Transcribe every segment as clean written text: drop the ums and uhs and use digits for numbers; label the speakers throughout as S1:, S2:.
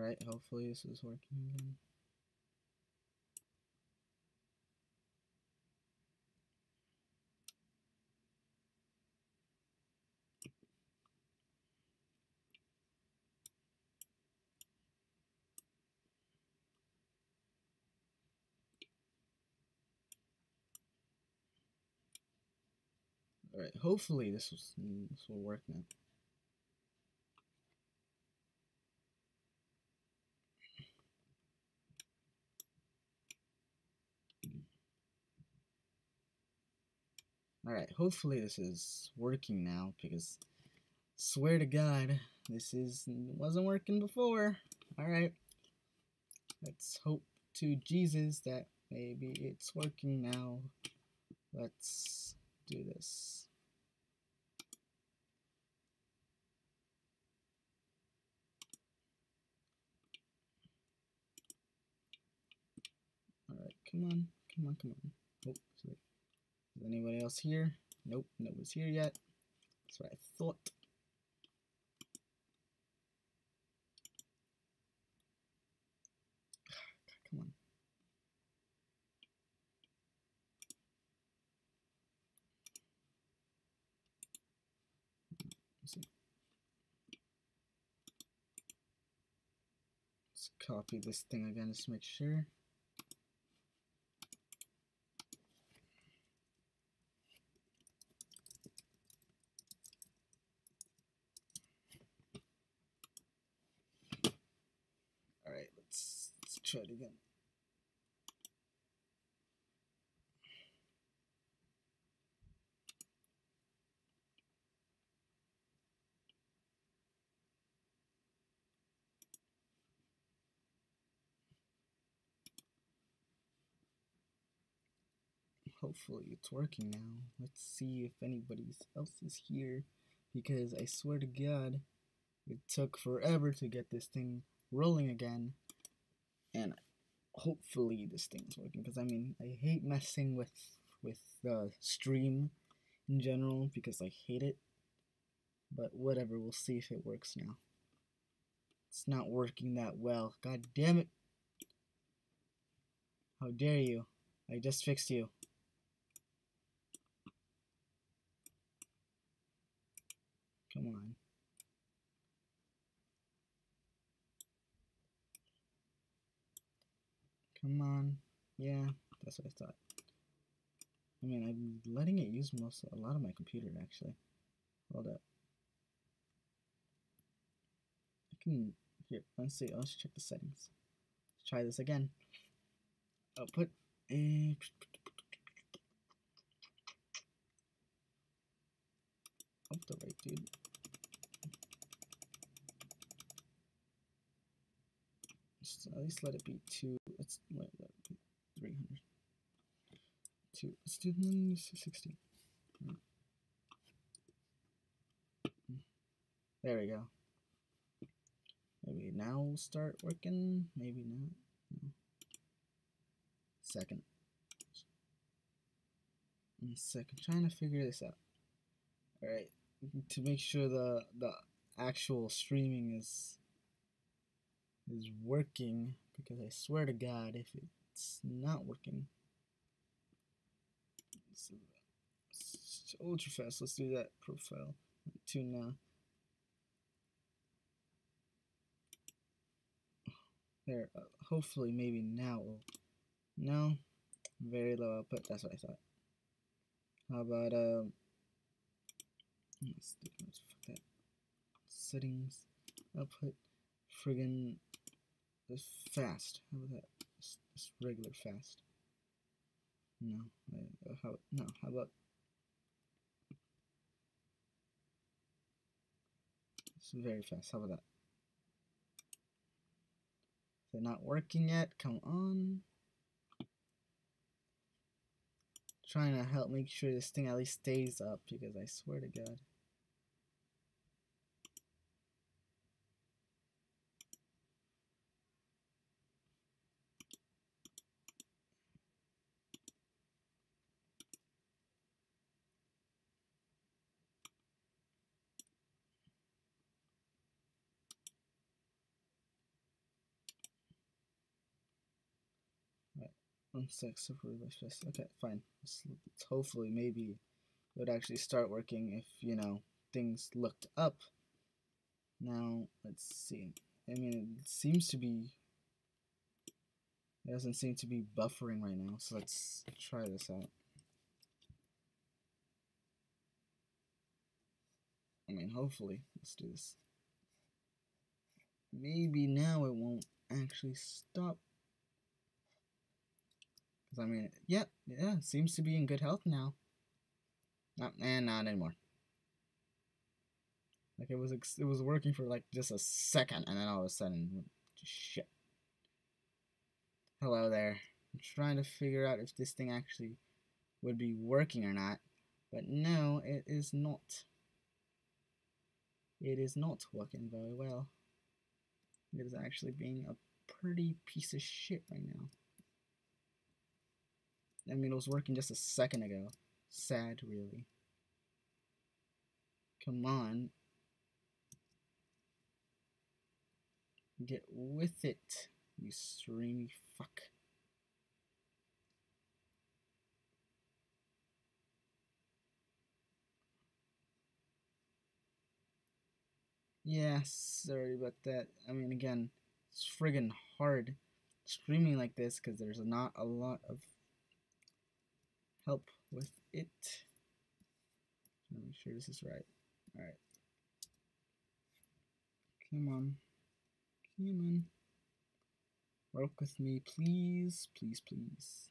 S1: Alright, hopefully this is working again. Alright, hopefully this will work now. Alright, hopefully this is working now, because swear to God, this wasn't working before. Alright, let's hope to Jesus that maybe it's working now. Let's do this. Alright, come on, come on, come on. Oh, sorry. Is anybody else here? Nope, nobody's here yet. That's what I thought. Come on. Let's see. Let's copy this thing again just to make sure. Alright, let's try it again. Hopefully it's working now. Let's see if anybody else is here, because I swear to God, it took forever to get this thing rolling again, and hopefully this thing's working, because I mean, I hate messing with the stream in general, because I hate it, but whatever, we'll see if it works now. It's not working that well. God damn it. How dare you. I just fixed you. Come on. Come on. Yeah, that's what I thought. I mean, I'm letting it use a lot of my computer, actually. Hold up. I can, here, let's see, let's check the settings. Let's try this again. Output, and oh, the right dude. Just at least let it be 2, let's let it be 300. 2, let's do 60. There we go. Maybe now we'll start working, maybe not. No. Second. Trying to figure this out. Alright, to make sure the actual streaming is working, because I swear to God, if it's not working, it's ultra fast. Let's do that profile. Tune now. There, hopefully, maybe now. No, very low output. That's what I thought. How about let's that. Settings, output, friggin' fast. How about that? Just regular fast. No, how about it's very fast. How about that? Is it not working yet? Come on. Trying to help make sure this thing at least stays up, because I swear to God. Okay, fine. Let's hopefully maybe it would actually start working if, you know, things looked up. Now, let's see. I mean, it seems to be... It doesn't seem to be buffering right now, so let's try this out. I mean, hopefully. Let's do this. Maybe now it won't actually stop. Because, I mean, yeah, seems to be in good health now. Not anymore. Like, it was working for, like, just a second, and then all of a sudden, shit. Hello there. I'm trying to figure out if this thing actually would be working or not. But no, it is not. It is not working very well. It is actually being a pretty piece of shit right now. I mean, it was working just a second ago. Sad, really. Come on. Get with it, you streamy fuck. Yeah, sorry about that. I mean, again, it's friggin' hard streaming like this because there's not a lot of help with it. Let me make sure this is right. Alright. Come on. Come on. Work with me, please. Please, please.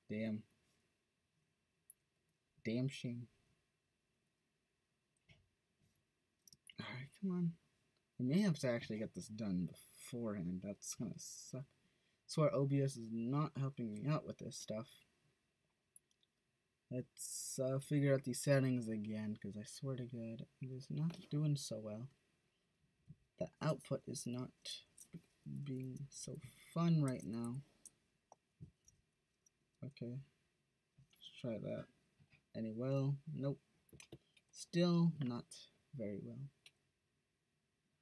S1: Damn. Damn shame. Alright, come on. I may have to actually get this done beforehand. That's gonna suck. I swear OBS is not helping me out with this stuff. Let's figure out these settings again, because I swear to God, it is not doing so well. The output is not being so fun right now. Okay, let's try that. Any well? Nope. Still not very well.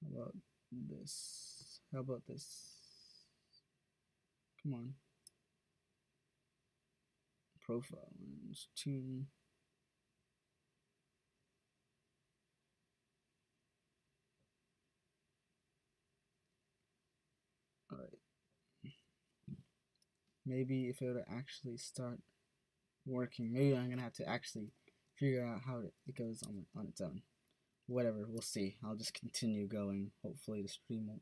S1: How about this? How about this? Come on. Profile lens, tune. Alright. Maybe if it would actually start working, maybe I'm gonna have to actually figure out how it goes on its own. Whatever, we'll see. I'll just continue going. Hopefully the stream won't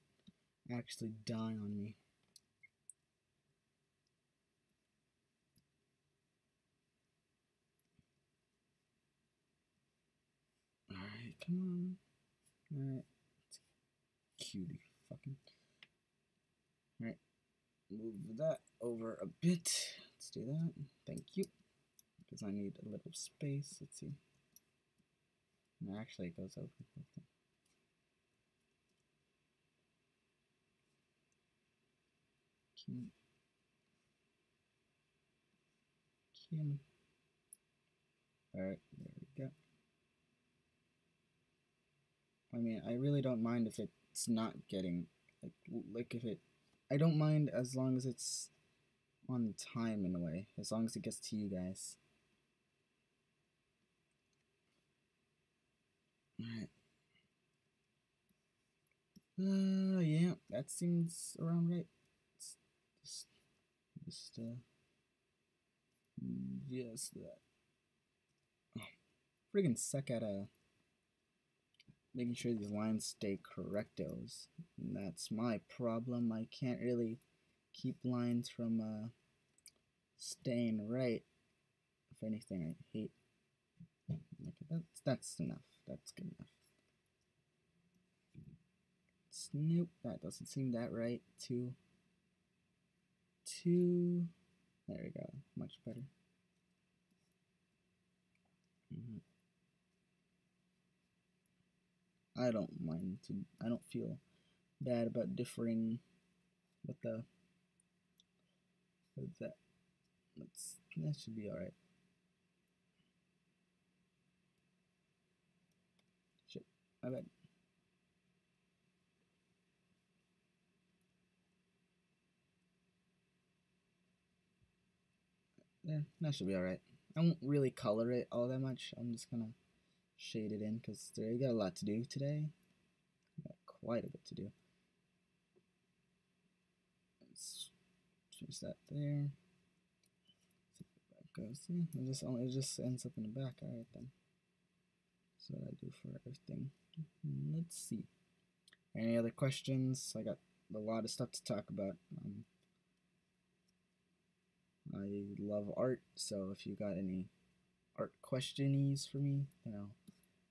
S1: actually die on me. Alright, come on. Alright. Cutie fucking. Alright. Move that over a bit. Let's do that. Thank you. Because I need a little space. Let's see. Actually, it goes over. Alright, there we go. I mean, I really don't mind if it's not getting, like if it, I don't mind as long as it's on time in a way, as long as it gets to you guys. Alright. Yeah, that seems around right. Just yes, that. Oh, friggin' suck at making sure these lines stay correctos. And that's my problem. I can't really keep lines from staying right. If anything, I hate. Okay, that's enough. That's good enough. Nope, that doesn't seem that right. Two. There we go. Much better. I don't mind. I don't feel bad about differing with the. With that. That should be alright. Shit. I bet. Yeah, that should be alright. I won't really color it all that much. I'm just gonna shade it in because I got a lot to do today. Got quite a bit to do. Let's change that there. Goes. Yeah, it just ends up in the back. Alright then. That's what I do for everything. Let's see. Any other questions? I got a lot of stuff to talk about. I love art, so if you got any art questions for me, you know,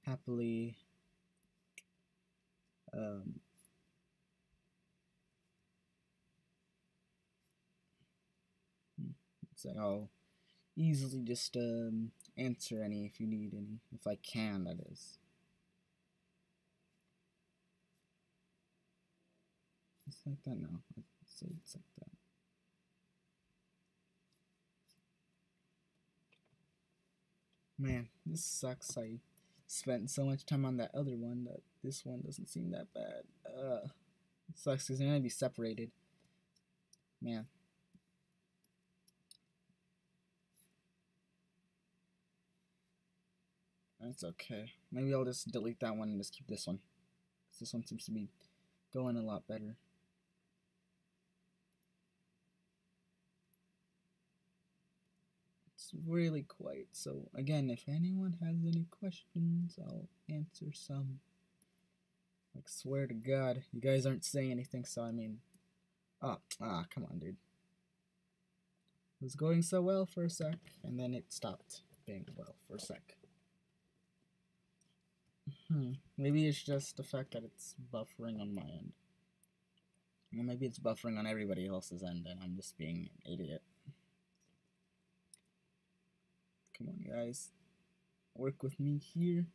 S1: happily so I'll easily just answer any if you need any, if I can, that is. It's like that now. Let's say it's like that. Man, this sucks. I spent so much time on that other one that this one doesn't seem that bad. It sucks because they're gonna be separated. Man. That's okay. Maybe I'll just delete that one and just keep this one. Because this one seems to be going a lot better. It's really quiet. So again, if anyone has any questions, I'll answer some. Like, swear to God, you guys aren't saying anything, so I mean... come on, dude. It was going so well for a sec, and then it stopped being well for a sec. Maybe it's just the fact that it's buffering on my end. Or maybe it's buffering on everybody else's end, and I'm just being an idiot. Come on, guys. Work with me here.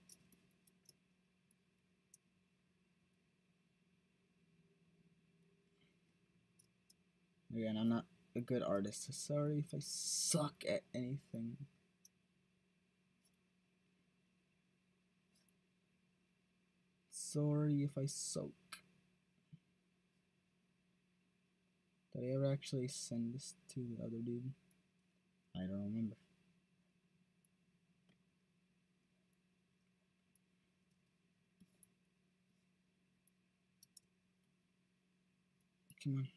S1: Again, I'm not a good artist, so sorry if I suck at anything. Sorry if I soak. Did I ever actually send this to the other dude? I don't remember. Come on.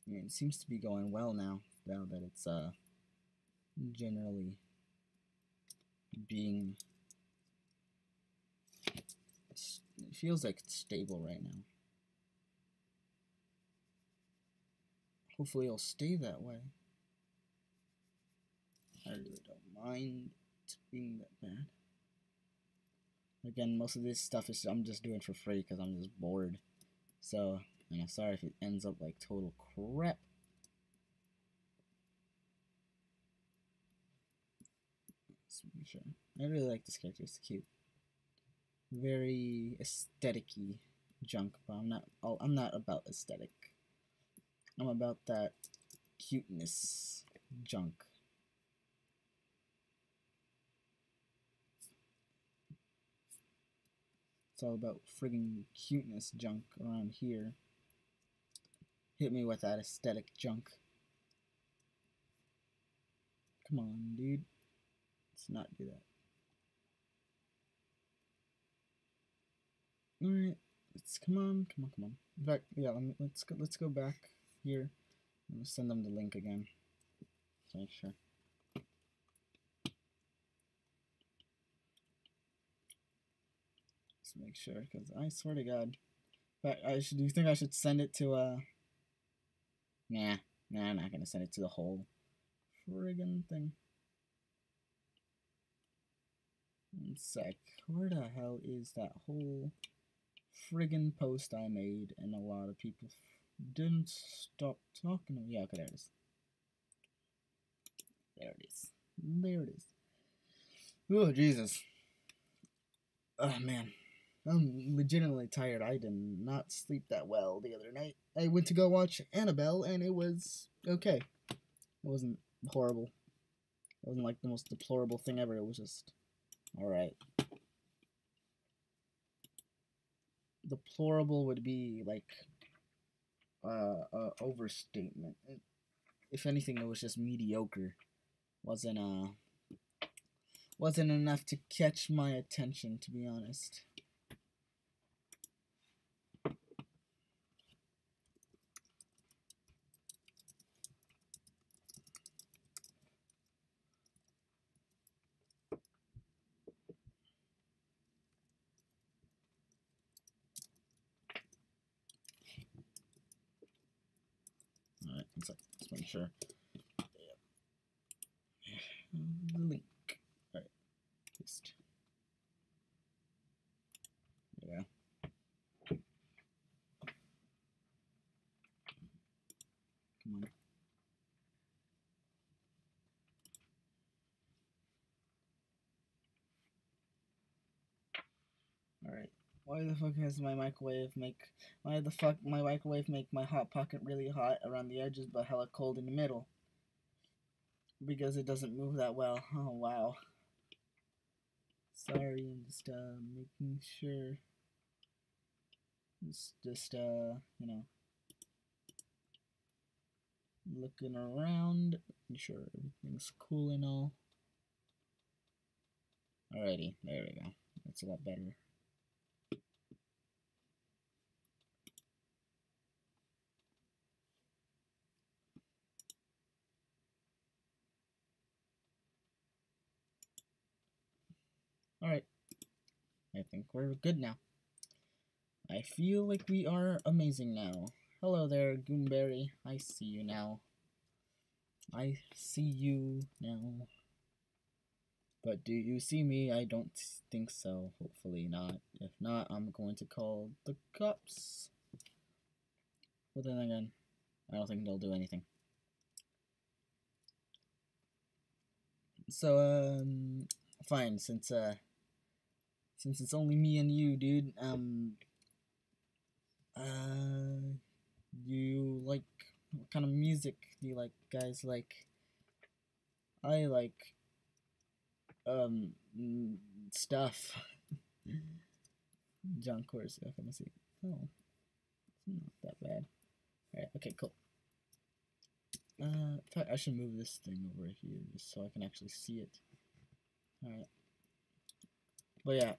S1: I mean, it seems to be going well now that it's generally being... It feels like it's stable right now. Hopefully it'll stay that way. I really don't mind it being that bad. Again, most of this stuff is I'm just doing for free because I'm just bored. So, you know, sorry if it ends up like total crap. Let's make sure. I really like this character. It's cute. Very aesthetic-y junk, but I'm not about aesthetic. I'm about that cuteness junk. It's all about friggin' cuteness junk around here. Hit me with that aesthetic junk. Come on, dude. Let's not do that. Alright, come on. In fact, yeah, let's go back here. I'm gonna send them the link again. To make sure. Let's make sure, because I swear to God. But do you think I should send it to Nah, I'm not gonna send it to the whole friggin' thing. One sec. Where the hell is that whole friggin' post I made? And a lot of people didn't stop talking. Yeah, okay, there it is. There it is. Oh, Jesus. Oh, man. I'm legitimately tired. I did not sleep that well the other night. I went to go watch Annabelle, and it was okay. It wasn't horrible. It wasn't like the most deplorable thing ever. It was just alright. Deplorable would be like overstatement. if anything, it was just mediocre. Wasn't wasn't enough to catch my attention, to be honest. Alright, let's make sure. The link. Alright, paste. There we go. Come on. Alright. Why the fuck has my microwave make... Why the fuck my microwave make my hot pocket really hot around the edges but hella cold in the middle? Because it doesn't move that well. Oh, wow. Sorry, I'm just, making sure. Just, you know, looking around, making sure everything's cool and all. Alrighty, there we go. That's a lot better. Alright, I think we're good now. I feel like we are amazing now. Hello there, Goomberry. I see you now. I see you now. But do you see me? I don't think so. Hopefully not. If not, I'm going to call the cops. But then again, I don't think they'll do anything. So, fine, since it's only me and you, dude, you like, what kind of music do you like, guys? Like, I like, stuff. John Course, okay, let me see. Oh, it's not that bad. Alright, okay, cool. In fact, I should move this thing over here just so I can actually see it. Alright. But yeah.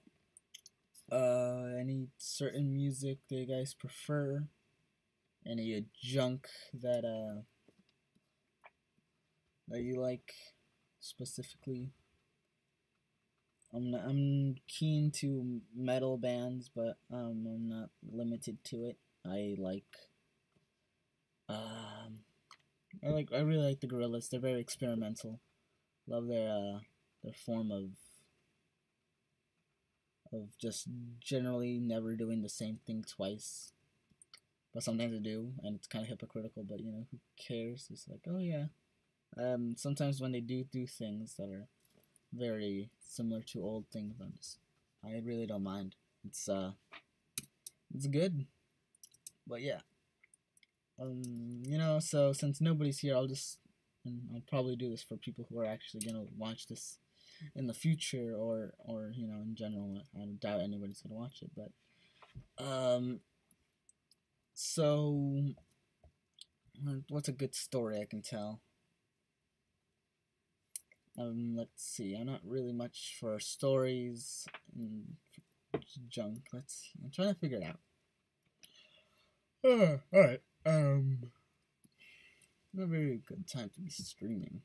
S1: Any certain music that you guys prefer? Any junk that that you like specifically? I'm keen to metal bands, but I'm not limited to it. I really like the Gorillaz. They're very experimental. Love their form of just generally never doing the same thing twice. But sometimes I do, and it's kind of hypocritical, but you know, who cares? It's like, oh yeah. Sometimes when they do things that are very similar to old things, I really don't mind. It's good. But yeah. You know, so since nobody's here, I'll probably do this for people who are actually gonna watch this in the future, or you know, in general. I doubt anybody's gonna watch it, but so what's a good story I can tell? Let's see. I'm not really much for stories and junk. Let's see. I'm trying to figure it out. Alright. Not a very good time to be streaming.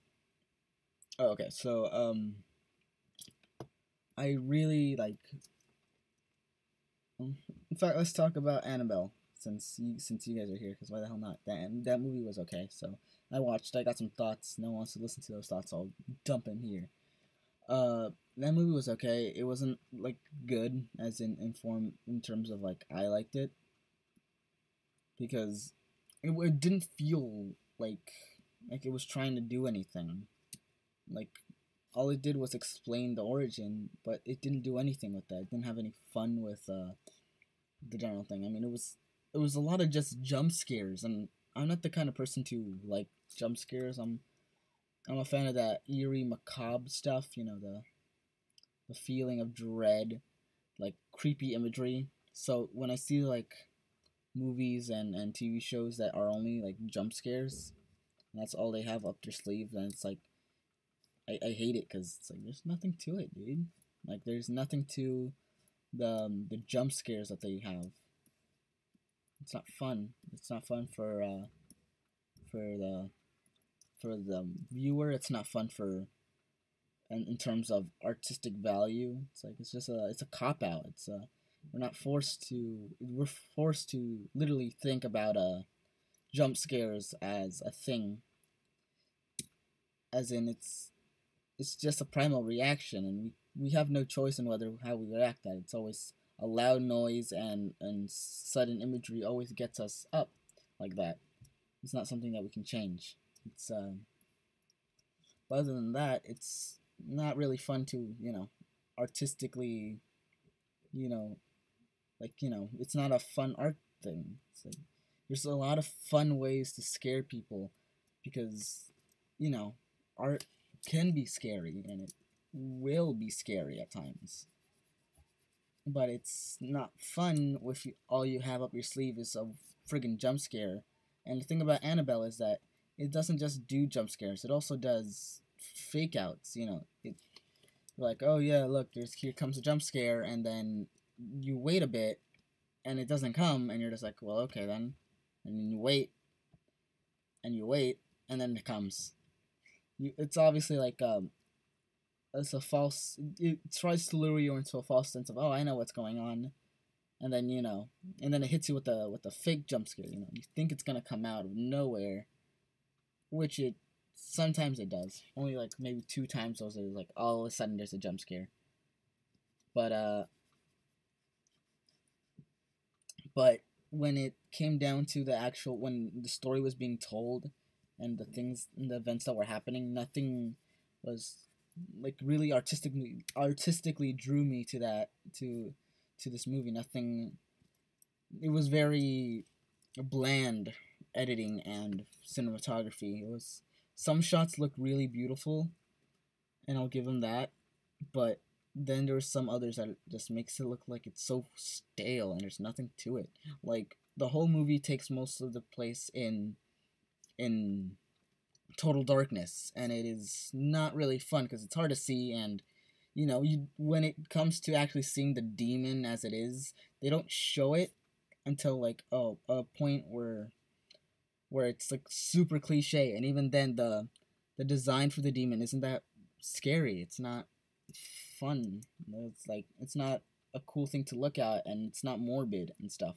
S1: Oh, okay. So, I really like. In fact, let's talk about Annabelle since you guys are here. Because why the hell not? That movie was okay. So I watched. I got some thoughts. No one wants to listen to those thoughts. I'll dump in here. That movie was okay. It wasn't like good as in form in terms of like I liked it, because it didn't feel like it was trying to do anything. Like all it did was explain the origin, but it didn't do anything with that. It didn't have any fun with the general thing. I mean, it was a lot of just jump scares, and I'm not the kind of person to like jump scares. I'm a fan of that eerie, macabre stuff. You know, the feeling of dread, like creepy imagery. So when I see like movies and TV shows that are only like jump scares, and that's all they have up their sleeve. And it's like I hate it because it's like there's nothing to it, dude. Like there's nothing to the jump scares that they have. It's not fun. It's not fun for the for the viewer. It's not fun for in terms of artistic value. It's like it's a cop out. We're forced to literally think about jump scares as a thing, as in it's just a primal reaction, and we have no choice in whether how we react at it. It's always a loud noise, and sudden imagery always gets us up like that. It's not something that we can change. It's but other than that, it's not really fun to artistically, you know it's not a fun art thing. It's like, there's a lot of fun ways to scare people because art can be scary and it will be scary at times, but it's not fun if all you have up your sleeve is a friggin' jump scare. And the thing about Annabelle is that it doesn't just do jump scares; it also does fake outs. Like, oh yeah, look, here comes a jump scare, and then you wait a bit, and it doesn't come, and you're just like, well, okay then, and then you wait, and you wait, and then it comes. It's obviously like it's a false. It tries to lure you into a false sense of, oh, I know what's going on, and then and then it hits you with the fake jump scare. You think it's gonna come out of nowhere, which it sometimes it does. Only like maybe 2 times those are like all of a sudden there's a jump scare. But but when it came down to when the story was being told and the events that were happening, nothing was like really artistically drew me to this movie. Nothing. It was very bland editing and cinematography. It was some shots look really beautiful, and I'll give them that, but then there's some others that just makes it look like it's so stale and there's nothing to it. Like the whole movie takes most of the place in total darkness, and it is not really fun because it's hard to see. And when it comes to actually seeing the demon as it is, they don't show it until like a point where it's like super cliche, and even then the design for the demon isn't that scary. It's not fun. It's not a cool thing to look at, and it's not morbid and stuff.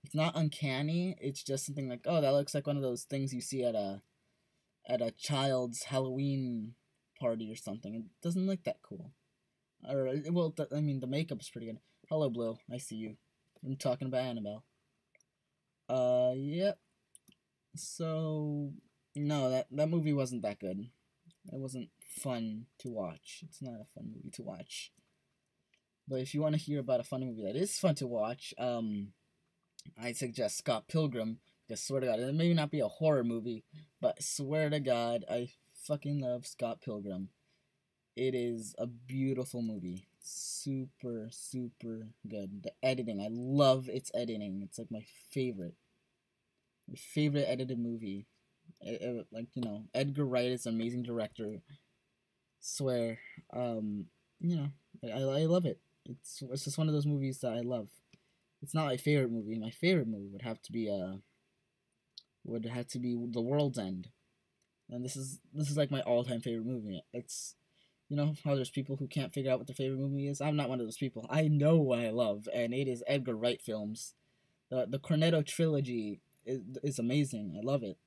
S1: It's not uncanny. It's just something like, oh, that looks like one of those things you see at a child's Halloween party or something. It doesn't look that cool. Or well, I mean, the makeup is pretty good. Hello, Blue. I see you. I'm talking about Annabelle. Yep. So no, that movie wasn't that good. It wasn't fun to watch. It's not a fun movie to watch. But if you want to hear about a fun movie that is fun to watch, I suggest Scott Pilgrim. Because swear to God, it may not be a horror movie, but swear to God, I fucking love Scott Pilgrim. It is a beautiful movie. Super, super good. The editing, I love its editing. It's like my favorite. My favorite edited movie. Like, Edgar Wright is an amazing director. Swear. You know, I love it. It's just one of those movies that I love. It's not my favorite movie. My favorite movie would have to be The World's End. And this is like my all-time favorite movie. It's how there's people who can't figure out what their favorite movie is. I'm not one of those people. I know what I love, and it is Edgar Wright films. The Cornetto trilogy is amazing. I love it.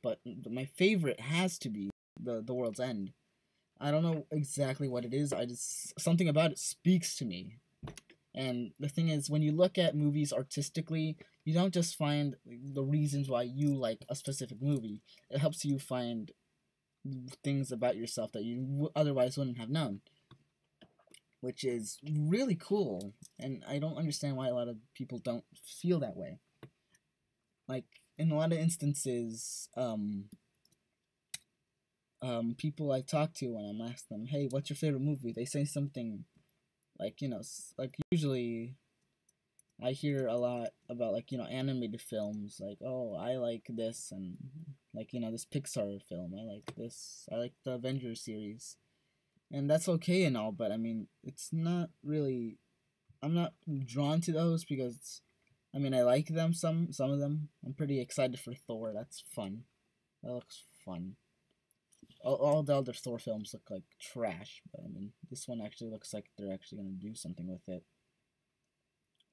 S1: But my favorite has to be the World's End. I don't know exactly what it is. Something about it speaks to me. And the thing is, when you look at movies artistically, you don't just find the reasons why you like a specific movie. It helps you find things about yourself that you otherwise wouldn't have known, which is really cool. And I don't understand why a lot of people don't feel that way. Like, in a lot of instances, people I talk to when I'm asked them, hey, what's your favorite movie? They say something like, like usually I hear a lot about, like, animated films, like, oh, I like this, and, like, this Pixar film, I like this, I like the Avengers series, and that's okay and all, but I mean, it's not really, I'm not drawn to those because, I mean, I like them, some of them. I'm pretty excited for Thor. That's fun. That looks fun. All the other Thor films look like trash, but I mean, this one actually looks like they're actually gonna do something with it.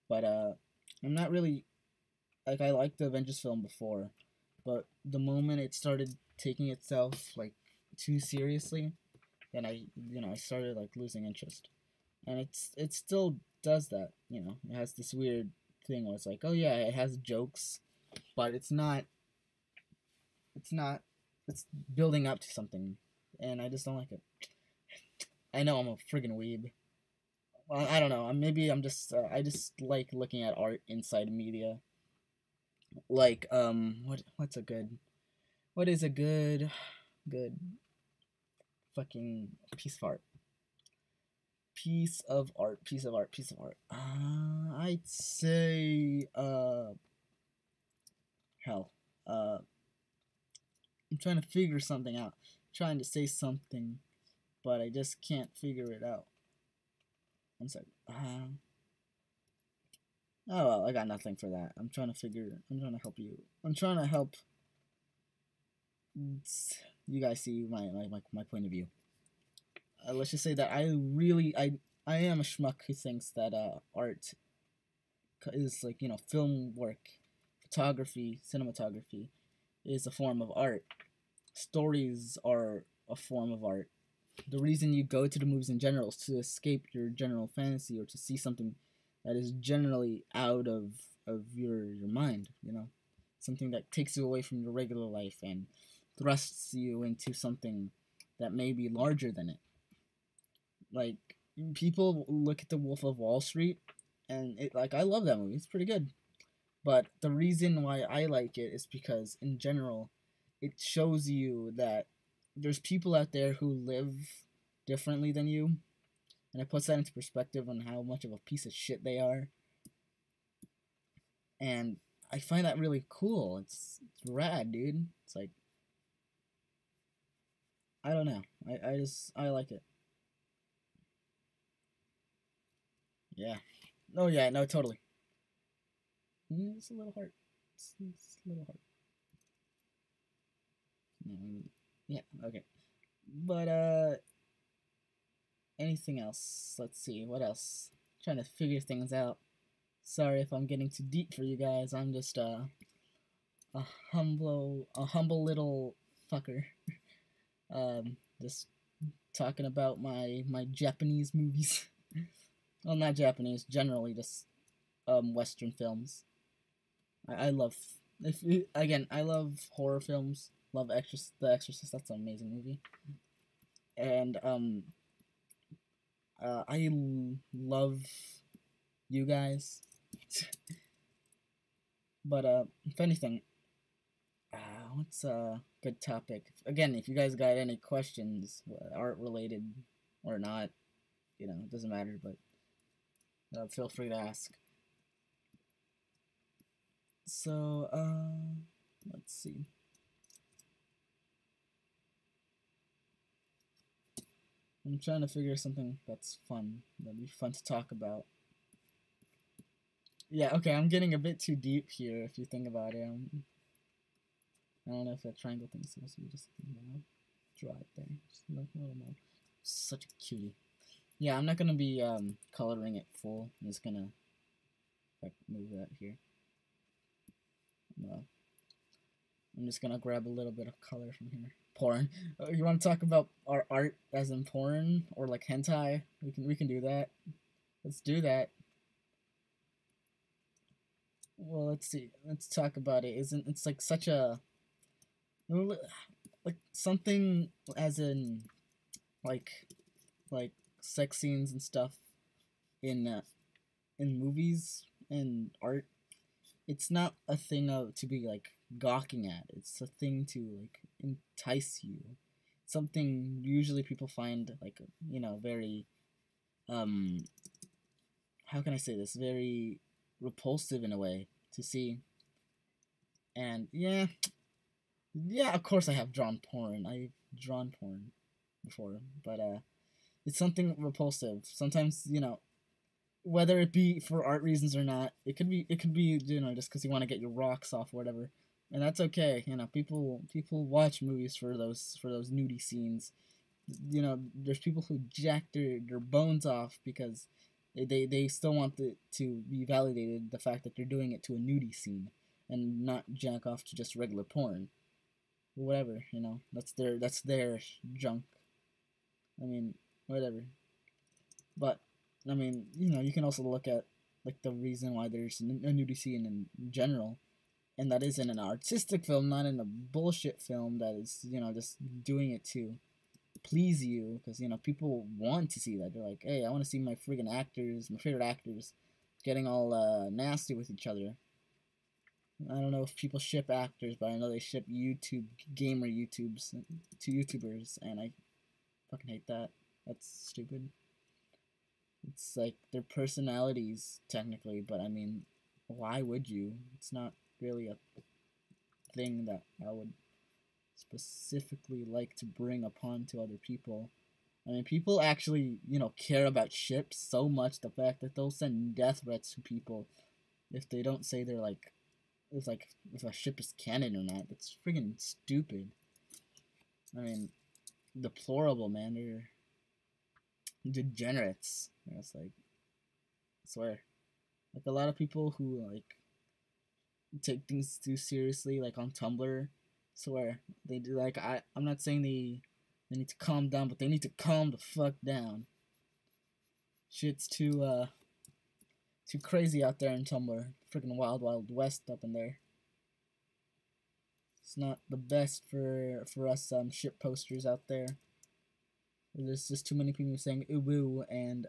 S1: But I'm not really, like, I liked the Avengers film before, but the moment it started taking itself like too seriously, then I started like losing interest. And it still does that. It has this weird thing where it's like, oh yeah, it has jokes, but it's not it's building up to something, and I just don't like it. I know I'm a friggin' weeb. Well, I don't know. Maybe I'm just I just like looking at art inside media. Like what is a good fucking piece of art? Piece of art. I'd say hell. I'm trying to figure something out. I'm trying to say something, but I just can't figure it out. One sec. Oh well, I got nothing for that. I'm trying to help you. I'm trying to help you guys see my point of view. Let's just say that I am a schmuck who thinks that art is like, film work, photography, cinematography is a form of art. Stories are a form of art. The reason you go to the movies in general is to escape your general fantasy or to see something that is generally out of your mind, something that takes you away from your regular life and thrusts you into something that may be larger than it. Like, people look at The Wolf of Wall Street, and I love that movie. It's pretty good. But the reason why I like it is because in general, it shows you that there's people out there who live differently than you, and it puts that into perspective on how much of a piece of shit they are. And I find that really cool. It's rad, dude. It's like, I don't know. I like it. Yeah. Oh yeah, no, totally. It's a little hard. It's a little hard. Yeah, okay. But anything else? Let's see. What else? Trying to figure things out. Sorry if I'm getting too deep for you guys. I'm just a humble little fucker. Just talking about my Japanese movies. Well, not Japanese, generally just Western films. I love, again, I love horror films. Love The Exorcist. That's an amazing movie. And I love you guys. But if anything, what's a good topic? Again, if you guys got any questions, art related or not, it doesn't matter. But feel free to ask. So let's see. I'm trying to figure something that's fun. That'd be fun to talk about. Yeah, okay, I'm getting a bit too deep here if you think about it. I don't know if that triangle thing is supposed to be just draw it there. Just a little more. Such a cutie. Yeah, I'm not gonna be coloring it full. I'm just gonna move that here. No. I'm just gonna grab a little bit of color from here. Porn. You want to talk about our art as in porn or like hentai? We can do that. Let's do that. Well, let's see. Let's talk about it. Isn't it's like such a like something as in like like sex scenes and stuff in movies and art. It's not a thing to be like gawking at. It's a thing to like entice you. Something usually people find like very how can I say this, very repulsive in a way to see. And yeah, of course I have drawn porn. I've drawn porn before, but it's something repulsive. Sometimes, whether it be for art reasons or not, it could be just because you want to get your rocks off or whatever, and that's okay. People watch movies for those nudie scenes. There's people who jack their bones off because they still want to be validated the fact that they're doing it to a nudie scene and not jack off to just regular porn. Whatever, that's their junk. I mean, whatever. But I mean, you can also look at like the reason why there's a nudity scene in general, and that is in an artistic film, not in a bullshit film that is just doing it to please you, because people want to see that. They're like, hey, I want to see my friggin' actors, my favorite actors, getting all nasty with each other. I don't know if people ship actors, but I know they ship YouTubers to YouTubers, and I fucking hate that. That's stupid. It's like their personalities, technically, but I mean, why would you? It's not really a thing that I would specifically like to bring upon to other people. I mean, people actually, care about ships so much, the fact that they'll send death threats to people if they don't say they're like, if a ship is canon or not. That's friggin' stupid. I mean, deplorable, man. They're degenerates. It's like, I swear, like a lot of people who like take things too seriously, like on Tumblr, swear they do. Like I'm not saying they need to calm down, but they need to calm the fuck down. Shit's too crazy out there in Tumblr. Freaking wild west up in there. It's not the best for us ship posters out there. There's just too many people saying ooh and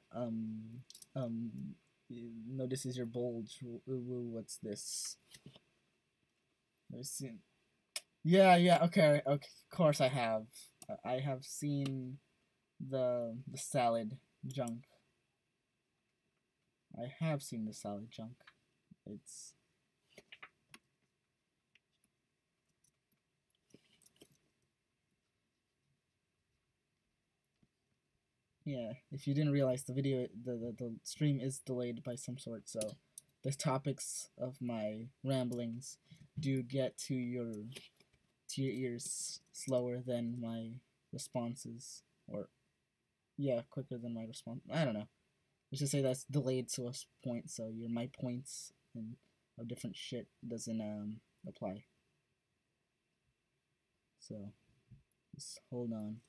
S1: no, this is your bulge. Ooh, what's this? I've seen. Yeah. Okay. Of course I have. I have seen the salad junk. I have seen the salad junk. It's yeah. If you didn't realize, the stream is delayed by some sort, so the topics of my ramblings do get to your ears slower than my responses, or yeah, quicker than my response. I don't know. Let's just say that's delayed to a point, so my points and of different shit doesn't apply. So just hold on.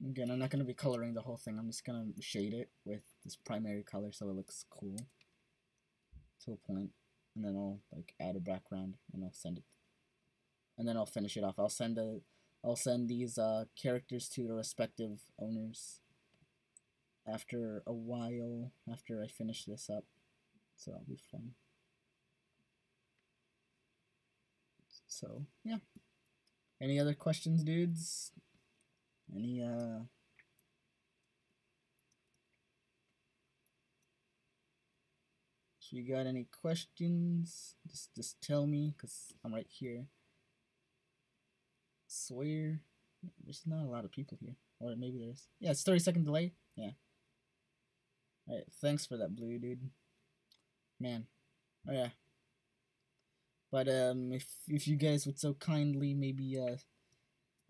S1: Again, I'm not gonna be coloring the whole thing. I'm just gonna shade it with this primary color so it looks cool to a point, and then I'll like add a background and I'll send it, and then I'll finish it off. I'll send these characters to their respective owners after a while, after I finish this up, so that'll be fun. So yeah, any other questions, dudes? Any if you got any questions, just tell me, because I'm right here. Swear there's not a lot of people here, or maybe there's. Yeah, it's 30-second delay. Yeah. Alright, thanks for that, blue dude. Man. Oh yeah. But if you guys would so kindly maybe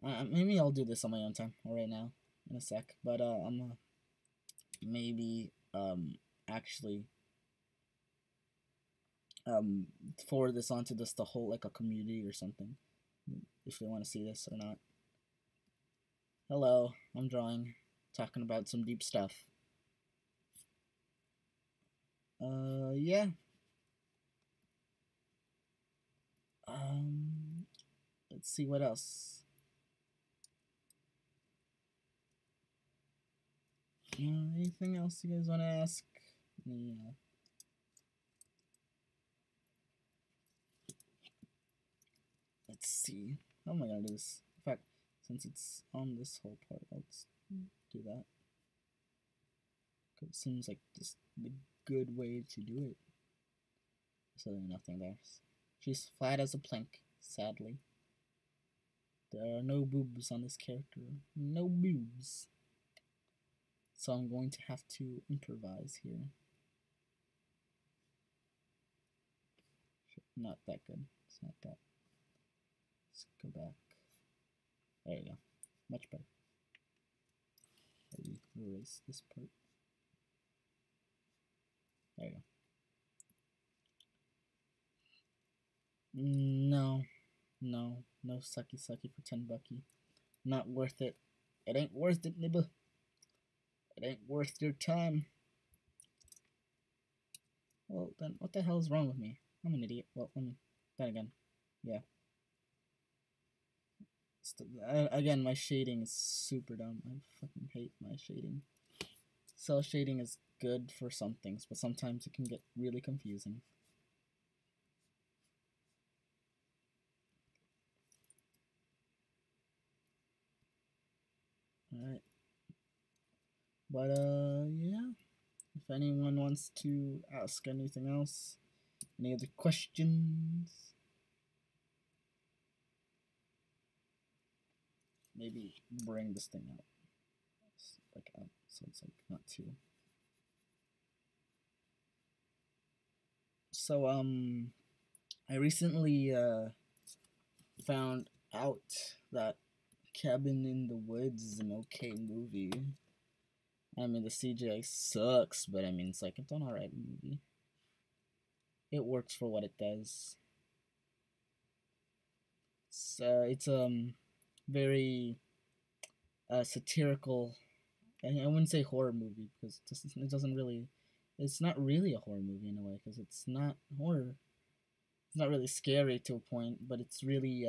S1: maybe I'll do this on my own time or right now in a sec. But I'm maybe actually forward this onto just the whole like a community or something, if they want to see this or not. Hello, I'm drawing, talking about some deep stuff. Yeah. Let's see what else. Anything else you guys want to ask? Yeah. Let's see. How am I gonna do this? In fact, since it's on this whole part, let's do that. It seems like just the good way to do it. So there's nothing there. She's flat as a plank, sadly. There are no boobs on this character. No boobs. So I'm going to have to improvise here. Not that good. It's not that. Let's go back. There you go. Much better. Maybe erase this part. There you go. No. No sucky for 10 bucky. Not worth it. It ain't worth it, nibble. It ain't worth your time. Well, then what the hell is wrong with me? I'm an idiot. Well, then again, yeah. Again, my shading is super dumb. I fucking hate my shading. Cell shading is good for some things, but sometimes it can get really confusing. Alright. But, yeah. If anyone wants to ask anything else, any other questions? Maybe bring this thing out. Like out, so it's like not too. So I recently found out that Cabin in the Woods is an okay movie. I mean, the CGI sucks, but I mean, it's like it's an alright movie. It works for what it does. It's very satirical. I wouldn't say horror movie because it doesn't really. It's not really a horror movie in a way because it's not horror. It's not really scary to a point, but it's really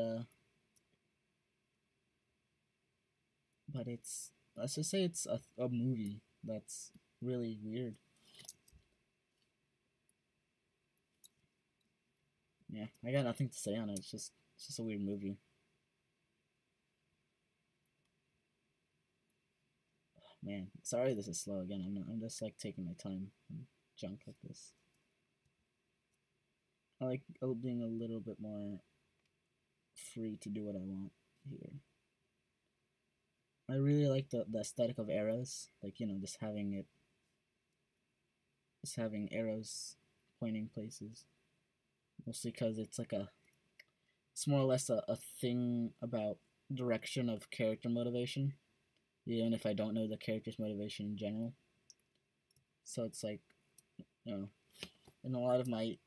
S1: but it's, let's just say it's a movie that's really weird. Yeah, I got nothing to say on it. It's just a weird movie. Man, sorry this is slow again. I'm just like taking my time and junk like this. I like being a little bit more free to do what I want here. I really like the aesthetic of arrows, like, you know, just having arrows pointing places. Mostly because it's like it's more or less a thing about direction of character motivation, even if I don't know the character's motivation in general. So it's like, you know, in a lot of my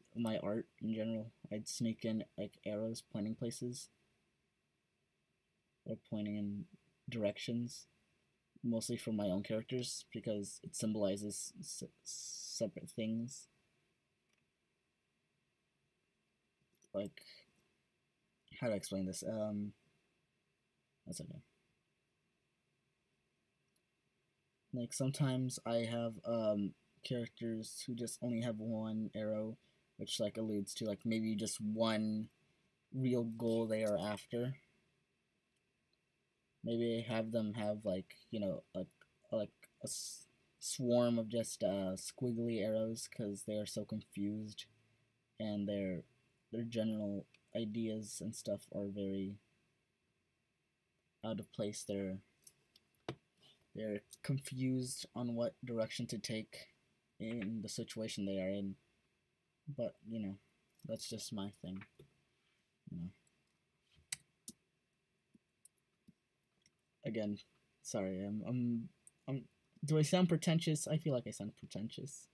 S1: art in general, I'd sneak in like arrows pointing places or pointing in directions, mostly for my own characters because it symbolizes separate things. Like, how do I explain this? That's okay. Like sometimes I have characters who just only have one arrow, which like alludes to like maybe just one real goal they are after. Maybe have them have like, you know, like a swarm of just squiggly arrows because they are so confused, and their general ideas and stuff are very out of place. They're confused on what direction to take in the situation they are in. But, you know, that's just my thing. You know. Again, sorry. I'm do I sound pretentious? I feel like I sound pretentious.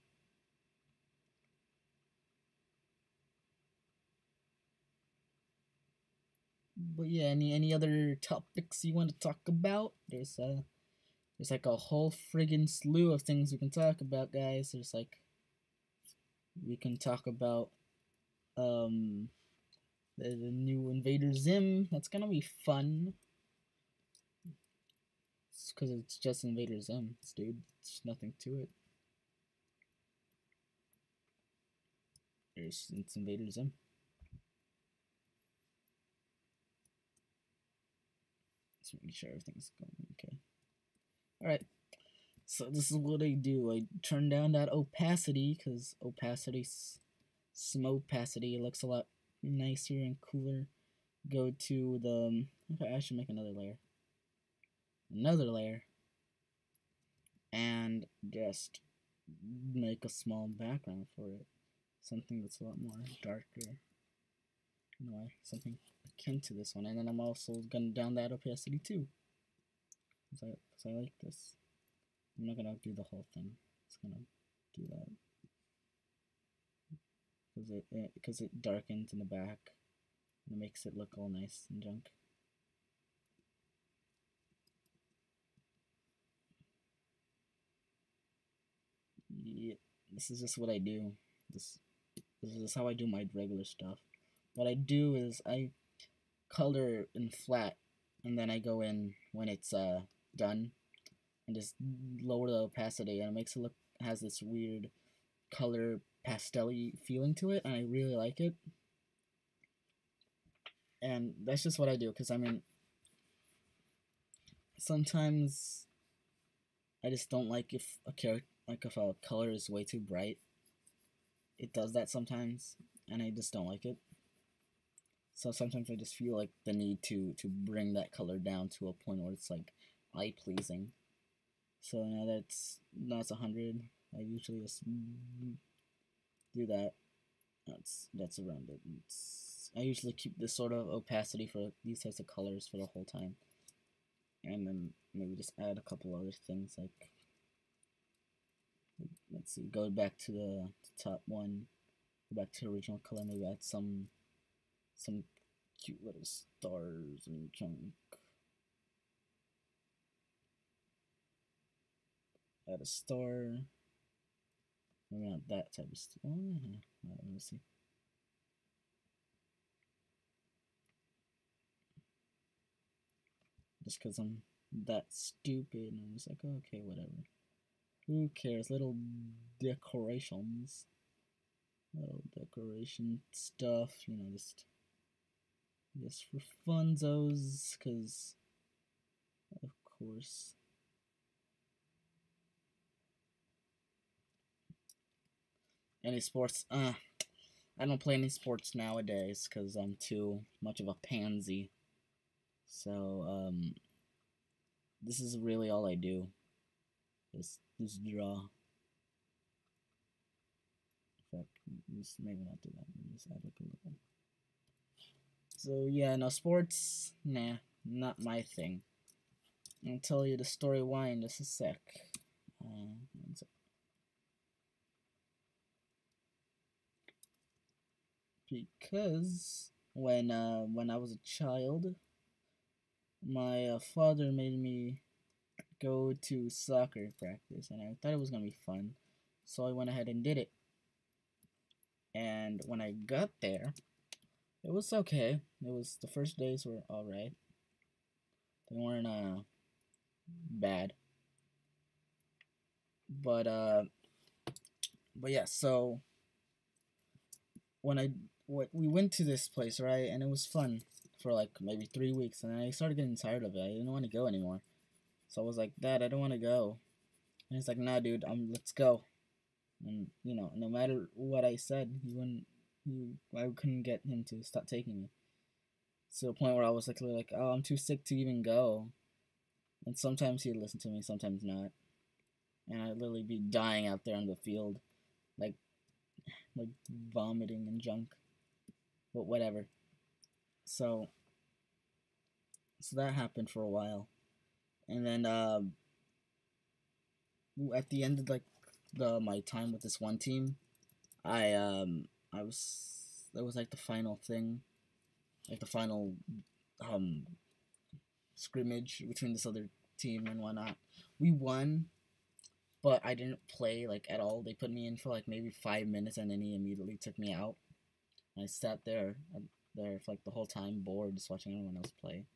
S1: But yeah, any other topics you want to talk about? There's like a whole friggin' slew of things we can talk about, guys. There's like, we can talk about the new Invader Zim. That's gonna be fun. It's because it's just Invader Zim, dude. There's nothing to it. It's Invader Zim. Just making sure everything's going okay. Alright. So this is what I do. I turn down that opacity because some opacity looks a lot nicer and cooler. Go to the okay, I should make another layer, and just make a small background for it. Something that's a lot more darker. Something akin to this one. And then I'm also gonna down that opacity too. Cause I like this. I'm not gonna do the whole thing. It's gonna do that. Because it darkens in the back. And it makes it look all nice and junk. Yeah, this is just what I do. This is how I do my regular stuff. What I do is I color in flat, and then I go in when it's done, and just lower the opacity, and it makes it look has this weird color pastel-y feeling to it, and I really like it. And that's just what I do, because I mean, sometimes I just don't like if if a color is way too bright. It does that sometimes, and I just don't like it. So sometimes I just feel like the need to bring that color down to a point where it's like eye pleasing. So now that's 100. I usually just do that. That's around it. I usually keep this sort of opacity for these types of colors for the whole time, and then maybe just add a couple other things like let's see, go back to the top one, go back to the original color, maybe add some cute little stars and junk. Add a star. Maybe not that type of stuff. Let me see. Just because I'm that stupid, and I was like, okay, whatever. Who cares? Little decorations. Little decoration stuff, just for funzos, because, of course. Any sports? I don't play any sports nowadays because I'm too much of a pansy. So, this is really all I do. Just draw. In fact, maybe not do that. Maybe just add like a little. So yeah, no sports. Nah, not my thing. I'll tell you the story why in just a sec. Because when I was a child, my father made me go to soccer practice, and I thought it was gonna be fun, so I went ahead and did it. And when I got there, it was okay. It was the first days were all right. They weren't bad, but yeah. So we went to this place, right, and it was fun for like maybe 3 weeks, and I started getting tired of it. I didn't want to go anymore. So I was like, Dad, I don't want to go. And he's like, Nah, dude, let's go. And no matter what I said, I couldn't get him to stop taking me. To the point where I was like, oh, I'm too sick to even go. And sometimes he'd listen to me, sometimes not. And I'd literally be dying out there on the field, like vomiting and junk. But whatever. So that happened for a while, and then at the end of my time with this one team, I was that was like the final thing, like the final scrimmage between this other team and whatnot. We won, but I didn't play like at all. They put me in for like maybe 5 minutes, and then he immediately took me out. And I sat there for like the whole time, bored, just watching everyone else play.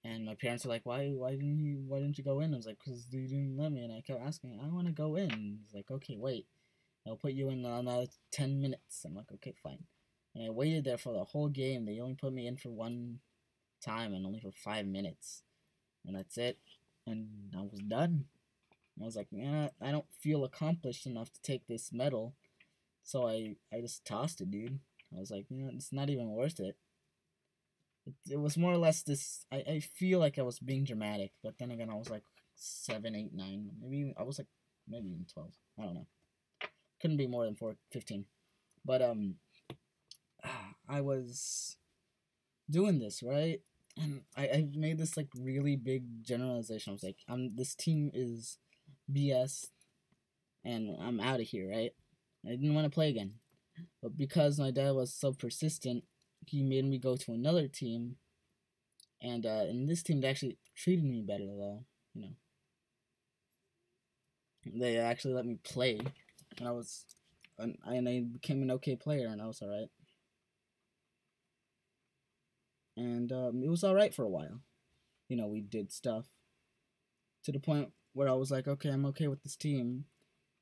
S1: And my parents were like, why didn't you go in? I was like, because you didn't let me. And I kept asking, I want to go in. He's like, okay, wait, I'll put you in another 10 minutes. I'm like, okay, fine. And I waited there for the whole game. They only put me in for one time and only for 5 minutes. And that's it. And I was done. And I was like, man, I don't feel accomplished enough to take this medal. So I just tossed it, dude. I was like, it's not even worth it. It was more or less this. I feel like I was being dramatic, but then again, I was like 7, 8, 9. Maybe I was like maybe even 12. I don't know. Couldn't be more than 15. But I was doing this right, and I made this like really big generalization. I was like, this team is BS, and I'm out of here, right? I didn't want to play again, but because my dad was so persistent, he made me go to another team, and in this team they actually treated me better though. You know, they actually let me play, and I became an okay player, and I was alright. And it was alright for a while. You know, we did stuff to the point where I was like, okay, I'm okay with this team.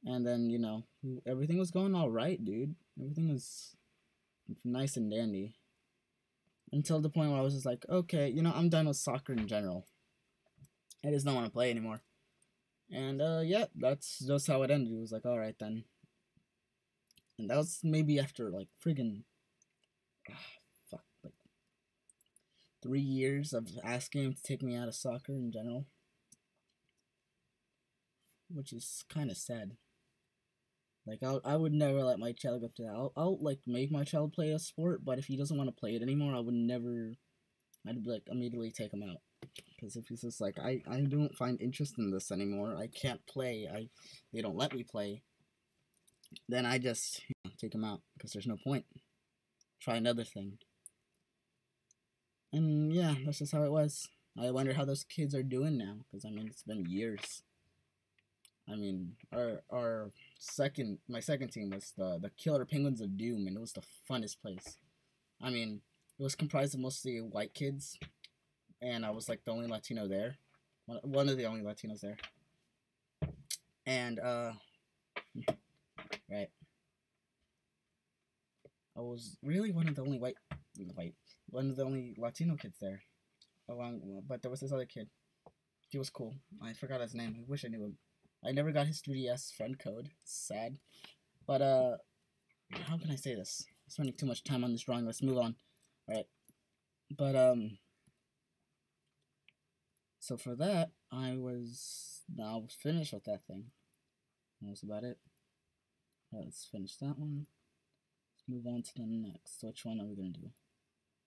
S1: And then, you know, everything was going all right, dude. Everything was nice and dandy. Until the point where I was just like, okay, you know, I'm done with soccer in general. I just don't want to play anymore. And, yeah, that's just how it ended. It was like, alright then. And that was maybe after, like, friggin' fuck, like 3 years of asking him to take me out of soccer in general. Which is kind of sad. Like, I would never let my child go through that. I'll like make my child play a sport, but if he doesn't want to play it anymore, I would never. I'd like immediately take him out. Because if he's just like, I don't find interest in this anymore, I can't play, they don't let me play, then I just take him out because there's no point. Try another thing. And yeah, that's just how it was. I wonder how those kids are doing now, because I mean, it's been years. I mean, my second team was the Killer Penguins of Doom, and it was the funnest place. I mean, it was comprised of mostly white kids, and I was like the only Latino there, one of the only Latinos there, and right, I was really one of the only one of the only Latino kids there. But there was this other kid. He was cool. I forgot his name. I wish I knew him. I never got his 3DS friend code. Sad. But how can I say this? I'm spending too much time on this drawing. Let's move on. Alright. But so for that, I was finished with that thing. That was about it. Alright, let's finish that one. Let's move on to the next. Which one are we gonna do?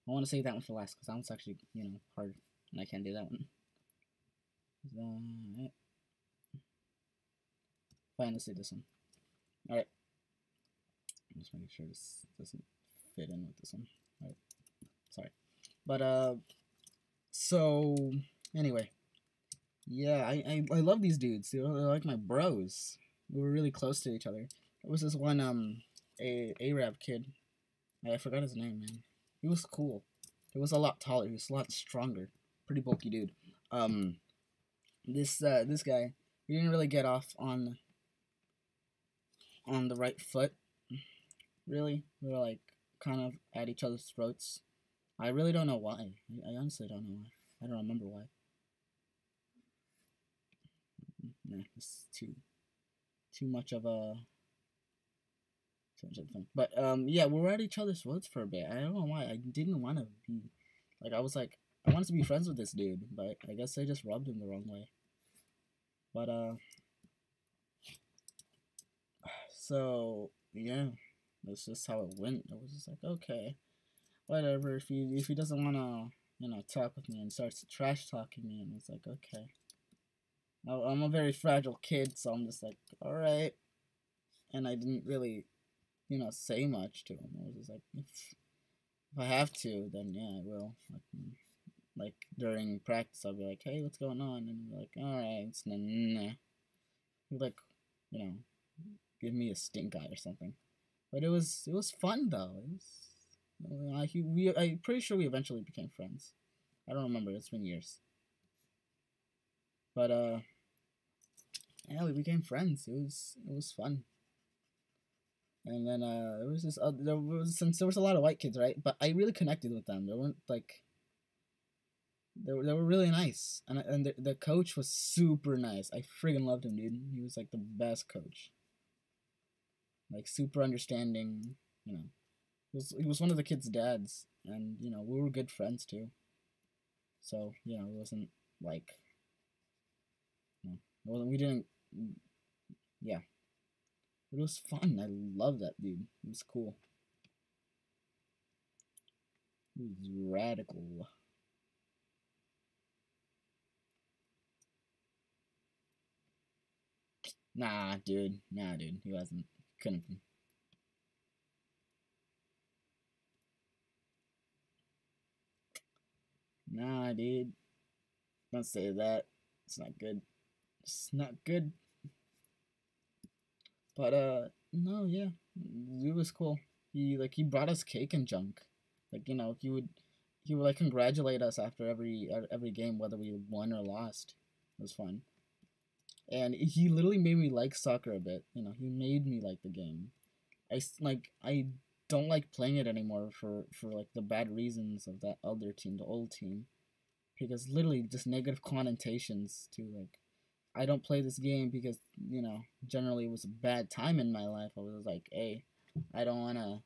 S1: I want to save that one for last because that one's actually, you know, hard, and I can't do that one. That. Fine, let's do this one. Alright. I'm just making sure this doesn't fit in with this one. Alright. Sorry. But, so, anyway. Yeah, I love these dudes. They're like my bros. We were really close to each other. There was this one, Arab kid. I forgot his name, man. He was cool. He was a lot taller. He was a lot stronger. Pretty bulky dude. This guy, we didn't really get off on the right foot. Really, we were like kind of at each other's throats. I really don't know why. I honestly don't know why. I don't remember why. Nah, it's too much of a thing. But yeah, we were at each other's throats for a bit. I don't know why. I didn't want to be like. I was like, I wanted to be friends with this dude, but I guess I just rubbed him the wrong way. But so yeah, that's just how it went. I was just like, okay, whatever. If he doesn't wanna, you know, talk with me and starts trash talking me, and it's like, okay. I'm a very fragile kid, so I'm just like, all right. And I didn't really, you know, say much to him. I was just like, if I have to, then yeah, I will. Like during practice, I'll be like, hey, what's going on? And he'll be like, all right, it's nah. He'd like, you know, give me a stink eye or something. But it was fun though. I'm pretty sure we eventually became friends. I don't remember. It's been years. But yeah, we became friends. It was fun. And then there was this since there was a lot of white kids, right? But I really connected with them. They weren't like They were really nice, and the coach was super nice. I friggin' loved him, dude. He was like the best coach, like super understanding. You know, he was one of the kids' dads, and you know we were good friends too. So you know it wasn't like well we didn't yeah. It was fun. I love that dude. It was cool. He was radical. Nah, dude. Nah, dude. He wasn't. Couldn't be. Nah, dude. Don't say that. It's not good. It's not good. But no, yeah. It was cool. He brought us cake and junk. Like, you know, he would like congratulate us after every game, whether we won or lost. It was fun. And he literally made me like soccer a bit. You know, he made me like the game. I don't like playing it anymore for like the bad reasons of that other team, the old team, because literally just negative connotations to like I don't play this game because you know generally it was a bad time in my life. I was like, hey, I don't wanna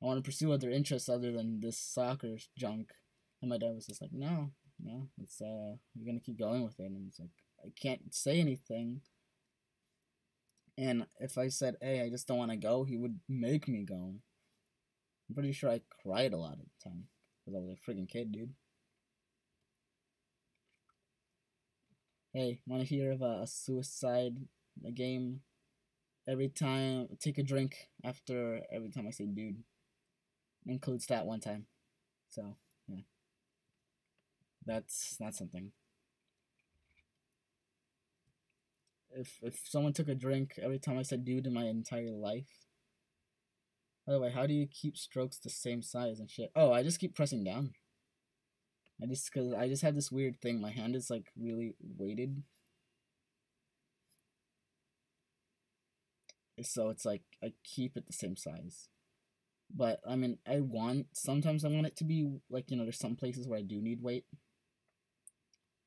S1: I want to pursue other interests other than this soccer junk. And my dad was just like, no, no, it's you're gonna keep going with it. And it's like I can't say anything. And if I said, hey, I just don't want to go, he would make me go. I'm pretty sure I cried a lot at the time because I was a freaking kid, dude. Hey, want to hear of a suicide a game? Every time, take a drink after every time I say dude. Includes that one time. So, yeah. That's not something. If someone took a drink every time I said dude in my entire life. By the way, how do you keep strokes the same size and shit? Oh, I just keep pressing down. Cause I just have this weird thing. My hand is like really weighted, so it's like I keep it the same size. But I mean, sometimes I want it to be like you know, there's some places where I do need weight,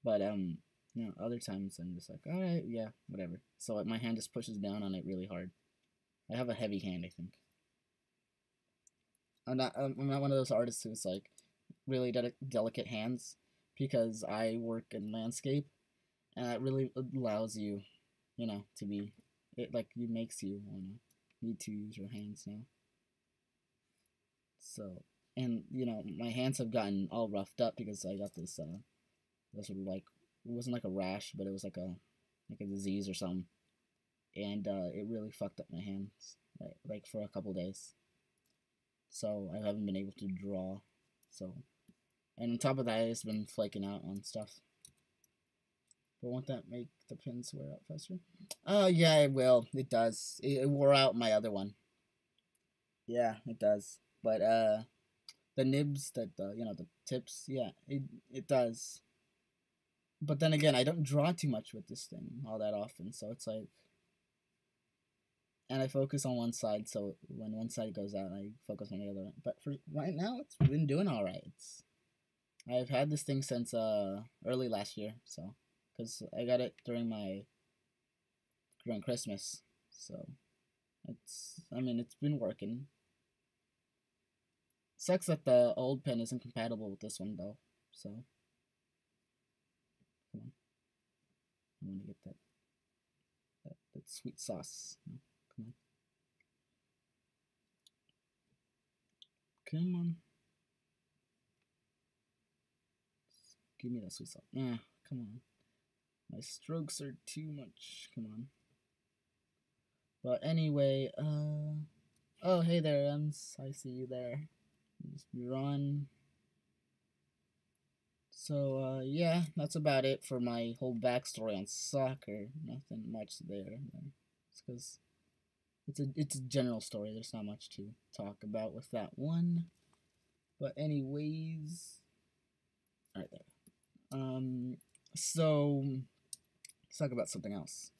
S1: but you know, other times I'm just like, all right, yeah, whatever. So like, my hand just pushes down on it really hard. I have a heavy hand, I think. I'm not one of those artists who's like really delicate hands because I work in landscape and it really allows you, you know, to be it like it makes you need to use your hands now. So and you know my hands have gotten all roughed up because I got this sort of like it wasn't like a rash but it was like a disease or something and it really fucked up my hands like for a couple days. So I haven't been able to draw. So and on top of that, it's been flaking out on stuff. But won't that make the pins wear out faster? Oh yeah, it will. It does. It wore out my other one. Yeah, it does. But the nibs that you know the tips, yeah, it does. But then again, I don't draw too much with this thing all that often, so it's like, and I focus on one side. So when one side goes out, I focus on the other. But for right now, it's been doing all right. I've had this thing since early last year, so because I got it during Christmas, so I mean it's been working. Sucks that the old pen isn't compatible with this one though. So come on, I want to get that sweet sauce. No, come on, come on, give me that sweet sauce. Yeah, come on. My strokes are too much. Come on. But anyway, oh hey there, Ems. I see you there. Just run. So yeah, that's about it for my whole backstory on soccer. Nothing much there. It's because it's a general story. There's not much to talk about with that one. But anyways, all right there. So let's talk about something else.